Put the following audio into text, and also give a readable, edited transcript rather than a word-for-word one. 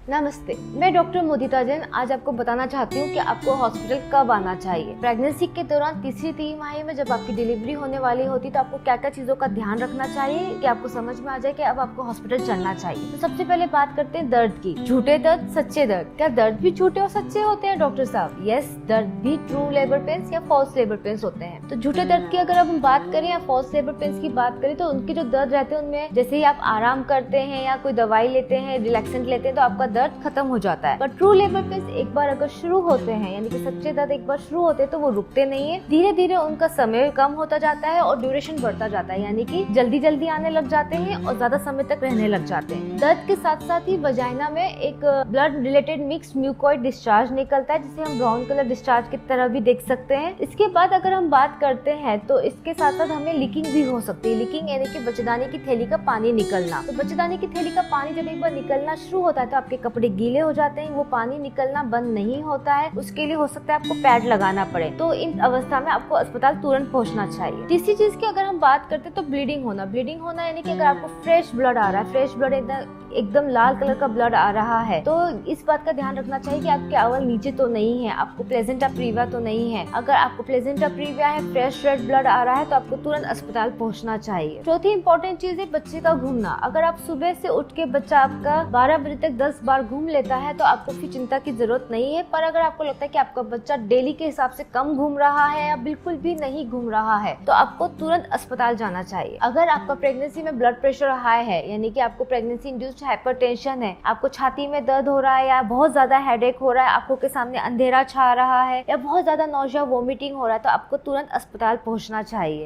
नमस्ते, मैं डॉक्टर मोदिता जैन आज आपको बताना चाहती हूँ कि आपको हॉस्पिटल कब आना चाहिए। प्रेगनेंसी के दौरान तीसरी तिमाही में जब आपकी डिलीवरी होने वाली होती तो आपको क्या क्या चीजों का ध्यान रखना चाहिए कि आपको समझ में आ जाए कि अब आपको हॉस्पिटल चलना चाहिए। तो सबसे पहले बात करते हैं दर्द की। झूठे दर्द, सच्चे दर्द। क्या दर्द भी झूठे और सच्चे होते हैं डॉक्टर साहब? यस, दर्द भी ट्रू लेबर पेन्स या फॉल्स लेबर पेन्स होते हैं। तो झूठे दर्द की अगर हम बात करें या फॉल्स लेबर पेन्स की बात करें तो उनके जो दर्द रहते हैं उनमें जैसे ही आप आराम करते हैं या कोई दवाई लेते हैं, रिलैक्सेंट लेते हैं तो आपका दर्द खत्म हो जाता है। पर ट्रू लेबर पेन्स एक बार अगर शुरू होते हैं यानी कि सच्चे दर्द एक बार शुरू होते हैं तो वो रुकते नहीं है। धीरे धीरे उनका समय कम होता जाता है और ड्यूरेशन बढ़ता जाता है, यानी कि जल्दी जल्दी आने लग जाते हैं और ज्यादा समय तक रहने लग जाते हैं। दर्द के साथ साथ ही वजाइना में एक blood related mixed mucoid discharge निकलता है जिसे हम ब्राउन कलर डिस्चार्ज की तरह भी देख सकते हैं। इसके बाद अगर हम बात करते हैं तो इसके साथ साथ हमें लीकिंग भी हो सकती है। लीकिंग यानी कि बच्चेदानी की थैली का पानी निकलना। तो बच्चेदानी की थैली का पानी जब एक बार निकलना शुरू होता है तो आपके कपड़े गीले हो जाते हैं, वो पानी निकलना बंद नहीं होता है। उसके लिए हो सकता है आपको पैड लगाना पड़े। तो इन अवस्था में आपको अस्पताल तुरंत पहुंचना चाहिए। तीसरी चीज की अगर हम बात करते हैं तो ब्लीडिंग होना यानी कि अगर आपको फ्रेश ब्लड आ रहा है, फ्रेश ब्लड एकदम लाल कलर का ब्लड आ रहा है तो इस बात का ध्यान रखना चाहिए कि आपके अवल नीचे तो नहीं है, आपको प्लेसेंटा प्रीविया तो नहीं है। अगर आपको प्लेसेंटा प्रीविया है, फ्रेश रेड ब्लड आ रहा है तो आपको तुरंत अस्पताल पहुंचना चाहिए। चौथी इंपॉर्टेंट चीज है बच्चे का घूमना। अगर आप सुबह से उठ के बच्चा आपका 12 बजे तक 10 बार घूम लेता है तो आपको फिर चिंता की जरूरत नहीं है। पर अगर आपको लगता है कि आपका बच्चा डेली के हिसाब से कम घूम रहा है या बिल्कुल भी नहीं घूम रहा है तो आपको तुरंत अस्पताल जाना चाहिए। अगर आपका प्रेगनेंसी में ब्लड प्रेशर हाई है यानी कि आपको प्रेगनेंसी इंड्यूस्ड हाइपरटेंशन है, आपको छाती में दर्द हो रहा है या बहुत ज्यादा हेडेक हो रहा है, आंखों के सामने अंधेरा छा रहा है या बहुत ज्यादा नौशिया वोमिटिंग हो रहा है तो आपको तुरंत अस्पताल पहुंचना चाहिए।